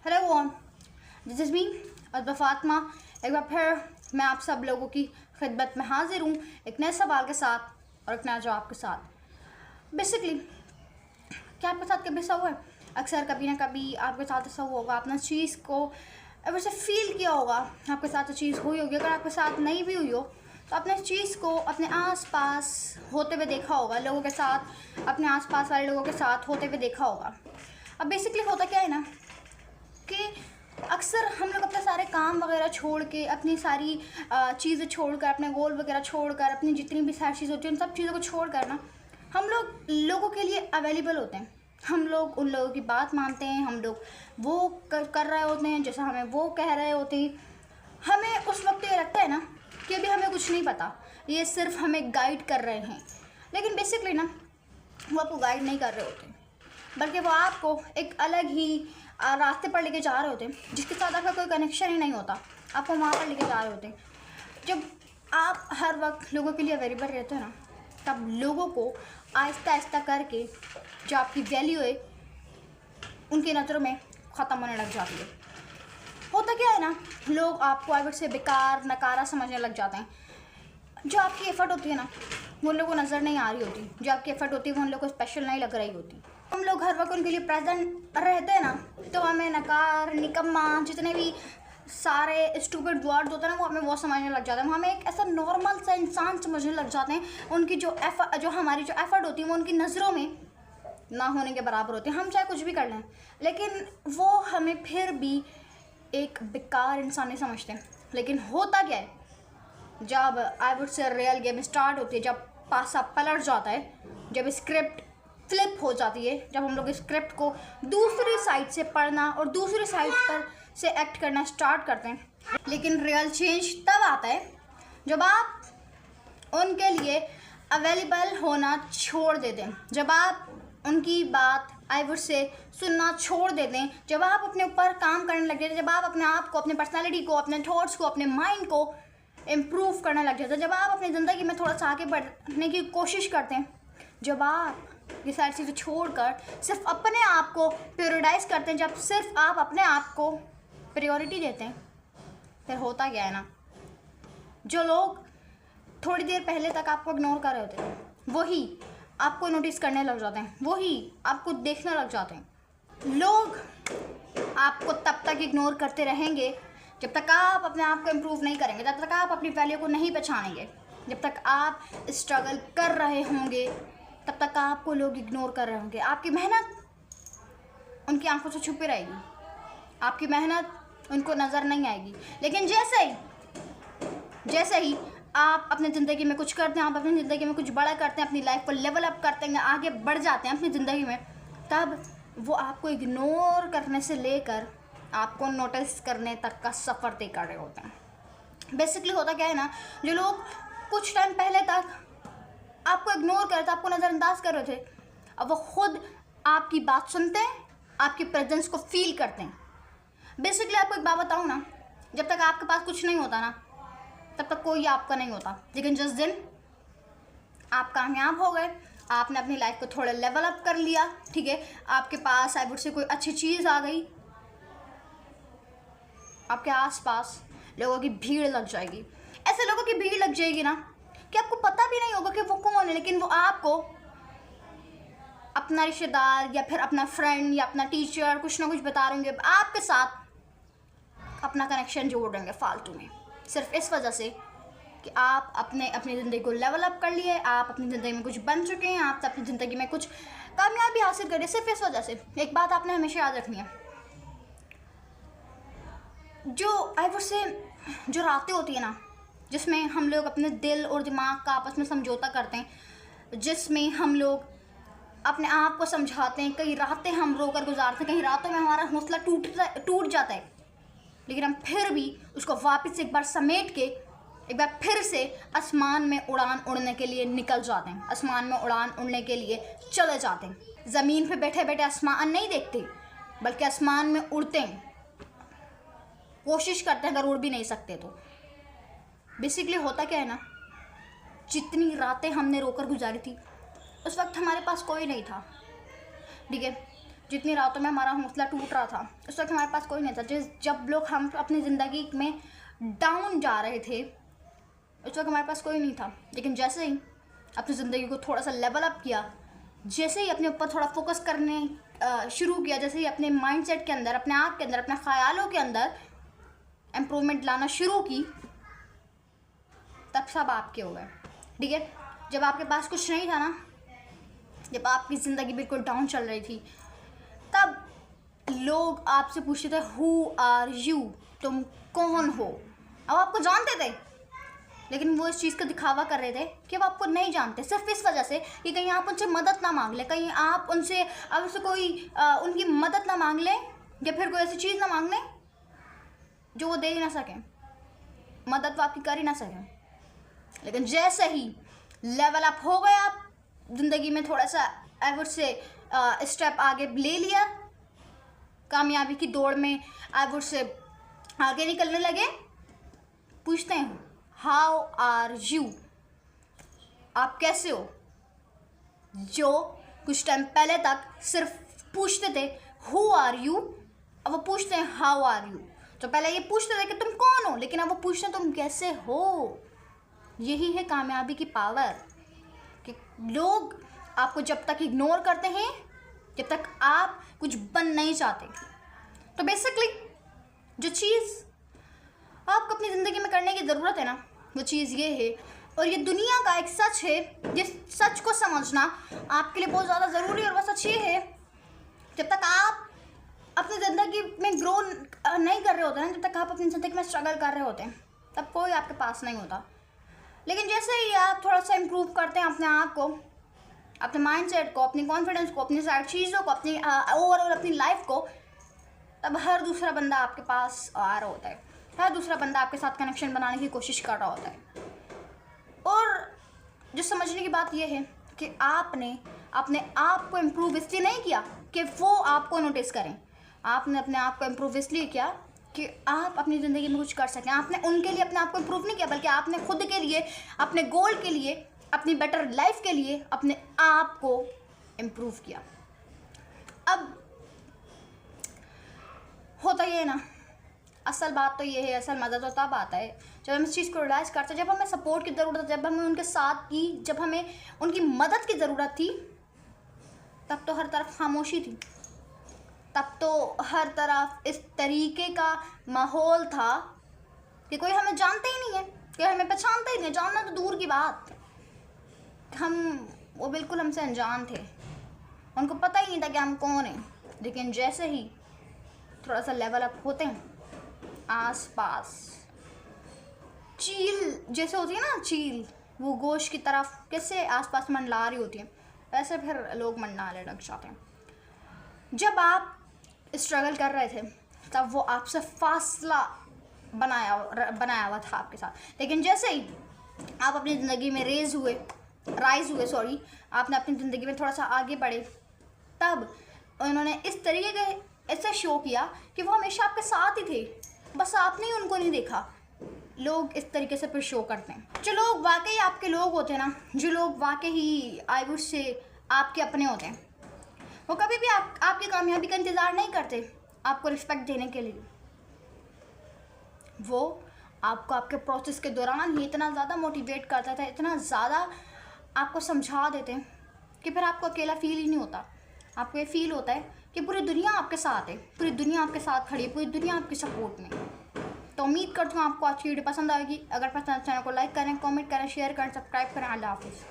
Hello one, this is me Azba Fatima. एक बार फिर मैं आप सब लोगों की खिदमत में हाजिर हूँ एक नए सवाल के साथ और एक नया जवाब के साथ। बेसिकली क्या आपके साथ कभी ऐसा हुआ है? अक्सर कभी ना कभी आपके साथ ऐसा हुआ होगा, आपने चीज़ को वैसे फील किया होगा, आपके साथ चीज़ हुई होगी। अगर आपके साथ नहीं भी हुई हो तो आपने इस चीज़ को अपने आसपास होते हुए देखा होगा, लोगों के साथ, अपने आसपास वाले लोगों के साथ होते हुए देखा होगा। अब बेसिकली होता क्या है ना कि अक्सर हम लोग अपने सारे काम वगैरह छोड़ के, अपनी सारी चीज़ें छोड़कर, अपने गोल वगैरह छोड़कर, अपनी जितनी भी सारी चीज़ होती है उन सब चीज़ों को छोड़कर ना हम लोग लोगों के लिए अवेलेबल होते हैं। हम लोग उन लोगों की बात मानते हैं, हम लोग वो कर रहे होते हैं जैसा हमें वो कह रहे होते हैं। हमें उस वक्त ये लगता है ना कि अभी हमें कुछ नहीं पता, ये सिर्फ हमें गाइड कर रहे हैं। लेकिन बेसिकली ना वो आपको गाइड नहीं कर रहे होते, बल्कि वो आपको एक अलग ही रास्ते पर लेके जा रहे होते हैं जिसके साथ आपका कोई कनेक्शन ही नहीं होता। आपको वहाँ पर लेके जा रहे होते हैं। जब आप हर वक्त लोगों के लिए अवेलेबल रहते हो ना, तब लोगों को आहिस्ता आहिस्ता करके जो आपकी वैल्यू है उनकी नज़रों में ख़त्म होने लग जाती है। होता क्या है ना, लोग आपको आगे से बेकार नकारा समझने लग जाते हैं। जो आपकी एफ़र्ट होती है ना वो उन लोगों को नज़र नहीं आ रही होती, जो आपकी एफ़र्ट होती है वो उन लोगों को स्पेशल नहीं लग रही होती। हम लोग हर वक्त उनके लिए प्रेजेंट रहते हैं ना, तो हमें नकार, निकम्मा, जितने भी सारे स्टूपिड वर्ड्स होते हैं ना वो हमें वो समझने लग जाते हैं। हमें एक ऐसा नॉर्मल सा इंसान समझने लग जाते हैं। उनकी जो हमारी जो एफ़र्ट होती है वो उनकी नज़रों में ना होने के बराबर होती है। हम चाहे कुछ भी कर लें लेकिन वो हमें फिर भी एक बेकार इंसान नहीं समझते। लेकिन होता क्या है, जब I would say real game start होती है, जब पासा पलट जाता है, जब स्क्रिप्ट फ्लिप हो जाती है, जब हम लोग स्क्रिप्ट को दूसरी साइड से पढ़ना और दूसरी साइड पर से एक्ट करना स्टार्ट करते हैं। लेकिन रियल चेंज तब आता है जब आप उनके लिए अवेलेबल होना छोड़ देते हैं, जब आप उनकी बात आई वुड से सुनना छोड़ देते हैं, जब आप अपने ऊपर काम करने लग जाते हैं, जब आप अपने आप को, अपने पर्सनैलिटी को, अपने थॉट्स को, अपने माइंड को इम्प्रूव करने लग जाते हैं, जब आप अपनी ज़िंदगी में थोड़ा सा आगे बढ़ने की कोशिश करते हैं, जब आप ये सारी चीज़ें छोड़कर सिर्फ अपने आप को प्रायोरिटाइज़ करते हैं, जब सिर्फ आप अपने आप को प्रायोरिटी देते हैं, फिर होता क्या है ना, जो लोग थोड़ी देर पहले तक आपको इग्नोर कर रहे होते हैं वही आपको नोटिस करने लग जाते हैं, वही आपको देखने लग जाते हैं। लोग आपको तब तक इग्नोर करते रहेंगे जब तक आप अपने आप को इम्प्रूव नहीं करेंगे, जब तक आप अपनी वैल्यू को नहीं पहचानेंगे, जब तक आप स्ट्रगल कर रहे होंगे तब तक आपको लोग इग्नोर कर रहे होंगे। आपकी मेहनत उनकी आंखों से छुपी रहेगी, आपकी मेहनत उनको नज़र नहीं आएगी। लेकिन जैसे ही आप अपनी ज़िंदगी में कुछ करते हैं, आप अपनी ज़िंदगी में कुछ बड़ा करते हैं, अपनी लाइफ को लेवल अप करते हैं, आगे बढ़ जाते हैं अपनी ज़िंदगी में, तब वो आपको इग्नोर करने से लेकर आपको नोटिस करने तक का सफ़र तय कर रहे होते हैं। बेसिकली होता क्या है ना, जो लोग कुछ टाइम पहले तक आपको इग्नोर कर रहे थे, आपको नज़रअंदाज कर रहे थे, अब वो खुद आपकी बात सुनते हैं, आपकी प्रेजेंस को फील करते हैं। बेसिकली आपको एक बात बताऊँ ना, जब तक आपके पास कुछ नहीं होता ना तब तक कोई आपका नहीं होता। लेकिन जिस दिन आप कामयाब हो गए, आपने अपनी लाइफ को थोड़ा लेवल अप कर लिया, ठीक है, आपके पास आई वुड से कोई अच्छी चीज़ आ गई, आपके आसपास लोगों की भीड़ लग जाएगी। ऐसे लोगों की भीड़ लग जाएगी ना कि आपको पता भी नहीं होगा कि वो कौन है, लेकिन वो आपको अपना रिश्तेदार या फिर अपना फ्रेंड या अपना टीचर कुछ ना कुछ बता रहे होंगे, आपके साथ अपना कनेक्शन जोड़ देंगे फालतू में, सिर्फ इस वजह से कि आप अपनी ज़िंदगी को लेवल अप कर लिए, आप अपनी ज़िंदगी में कुछ बन चुके हैं, आप अपनी ज़िंदगी में कुछ कामयाबी हासिल करिए, सिर्फ इस वजह से। एक बात आपने हमेशा याद रखनी है, जो आई वुड से जो रातें होती है ना जिसमें हम लोग अपने दिल और दिमाग का आपस में समझौता करते हैं, जिसमें हम लोग अपने आप को समझाते हैं, कई रातें हम रोकर गुजारते हैं, कई रातों में हमारा हौसला टूट जाता है, लेकिन हम फिर भी उसको वापस एक बार समेट के एक बार फिर से आसमान में उड़ान उड़ने के लिए निकल जाते हैं, आसमान में उड़ान उड़ने के लिए चले जाते हैं। ज़मीन पे बैठे बैठे आसमान नहीं देखते बल्कि आसमान में उड़ते हैं, कोशिश करते हैं, अगर उड़ भी नहीं सकते तो। बेसिकली होता क्या है ना, जितनी रातें हमने रोकर गुजारी थी उस वक्त हमारे पास कोई नहीं था, ठीक है, जितनी रातों में हमारा हौसला टूट रहा था, उस वक्त हमारे पास कोई नहीं था। जब लोग हम अपनी ज़िंदगी में डाउन जा रहे थे, उस वक्त हमारे पास कोई नहीं था। लेकिन जैसे ही अपनी ज़िंदगी को थोड़ा सा लेवल अप किया, जैसे ही अपने ऊपर थोड़ा फोकस करने शुरू किया, जैसे ही अपने माइंडसेट के अंदर, अपने आप के अंदर, अपने ख्यालों के अंदर इम्प्रूवमेंट लाना शुरू की, तब सब आपके हो गए। ठीक है, जब आपके पास कुछ नहीं था ना, जब आपकी ज़िंदगी बिल्कुल डाउन चल रही थी, तब लोग आपसे पूछते थे हु आर यू, तुम कौन हो। अब आपको जानते थे, लेकिन वो इस चीज़ का दिखावा कर रहे थे कि वो आपको नहीं जानते, सिर्फ इस वजह से कि कहीं आप उनसे मदद ना मांग लें, कहीं आप उनसे कोई उनकी मदद ना मांग लें, या फिर कोई ऐसी चीज़ ना मांग लें जो वो दे ही ना सकें, मदद वो आपकी कर ही ना सकें। लेकिन जैसे ही लेवल अप हो गए, आप ज़िंदगी में थोड़ा सा एवरेज से स्टेप आगे ले लिया, कामयाबी की दौड़ में एवरेज से आगे निकलने लगे, पूछते हैं हाउ आर यू, आप कैसे हो। जो कुछ टाइम पहले तक सिर्फ पूछते थे हु आर यू, अब वो पूछते हैं हाउ आर यू। तो पहले ये पूछते थे कि तुम कौन हो, लेकिन अब वो पूछते हैं तुम कैसे हो। यही है कामयाबी की पावर, कि लोग आपको जब तक इग्नोर करते हैं, जब तक आप कुछ बन नहीं चाहते। तो बेसिकली जो चीज़ आपको अपनी ज़िंदगी में करने की ज़रूरत है ना, वो चीज़ ये है, और ये दुनिया का एक सच है, जिस सच को समझना आपके लिए बहुत ज़्यादा ज़रूरी है। और वह सच ये है, जब तक आप अपनी ज़िंदगी में ग्रो नहीं कर रहे होते हैं, जब तक आप अपनी ज़िंदगी में स्ट्रगल कर रहे होते हैं, तब कोई आपके पास नहीं होता। लेकिन जैसे ही आप थोड़ा सा इम्प्रूव करते हैं अपने आप को, अपने माइंडसेट को, अपनी कॉन्फिडेंस को, अपनी सारी चीज़ों को, अपनी ओवरऑल अपनी लाइफ को, तब हर दूसरा बंदा आपके पास आ रहा होता है, हर दूसरा बंदा आपके साथ कनेक्शन बनाने की कोशिश कर रहा होता है। और जो समझने की बात यह है कि आपने अपने आप को इम्प्रूव इसलिए नहीं किया कि वो आपको नोटिस करें, आपने अपने आप को इम्प्रूव इसलिए किया कि आप अपनी ज़िंदगी में कुछ कर सकें। आपने उनके लिए अपने आप को इम्प्रूव नहीं किया, बल्कि आपने खुद के लिए, अपने गोल के लिए, अपनी बेटर लाइफ के लिए अपने आप को इम्प्रूव किया। अब होता ये है ना, असल बात तो ये है, असल मज़ा तो तब आता है जब हम इस चीज़ को रियलाइज़ करते हैं, जब हमें सपोर्ट की ज़रूरत है, जब हमें उनके साथ की, जब हमें उनकी मदद की ज़रूरत थी, तब तो हर तरफ खामोशी थी, तब तो हर तरफ इस तरीके का माहौल था कि कोई हमें जानता ही नहीं है, कोई हमें पहचानता ही नहीं है। जानना तो दूर की बात, वो बिल्कुल हमसे अनजान थे, उनको पता ही नहीं था कि हम कौन हैं। लेकिन जैसे ही थोड़ा सा लेवल अप होते हैं, आस पास चील जैसे होती है ना, चील वो गोश्त की तरफ कैसे आस पास मंडला रही होती है, वैसे फिर लोग मंडलाने लग जाते हैं। जब आप स्ट्रगल कर रहे थे, तब वो आपसे फासला बनाया हुआ था आपके साथ। लेकिन जैसे ही आप अपनी ज़िंदगी में राइज़ हुए, आपने अपनी ज़िंदगी में थोड़ा सा आगे बढ़े, तब उन्होंने इस तरीके के ऐसे शो किया कि वो हमेशा आपके साथ ही थे, बस आपने ही उनको नहीं देखा। लोग इस तरीके से फिर शो करते हैं। जो लोग वाकई आपके लोग होते हैं ना, जो लोग वाकई ही आई वुड से आपके अपने होते हैं, वो कभी भी आपकी कामयाबी का इंतज़ार नहीं करते आपको रिस्पेक्ट देने के लिए। वो आपको आपके प्रोसेस के दौरान ही इतना ज़्यादा मोटिवेट करता था, इतना ज़्यादा आपको समझा देते हैं कि फिर आपको अकेला फील ही नहीं होता। आपको ये फील होता है कि पूरी दुनिया आपके साथ है, पूरी दुनिया आपके साथ खड़ी है, पूरी दुनिया आपके सपोर्ट में। तो उम्मीद करती हूँ आपको आज की वीडियो पसंद आएगी। अगर पसंद चैनल को लाइक करें, कमेंट करें, शेयर करें, सब्सक्राइब करें। अल्लाह हाफिज़।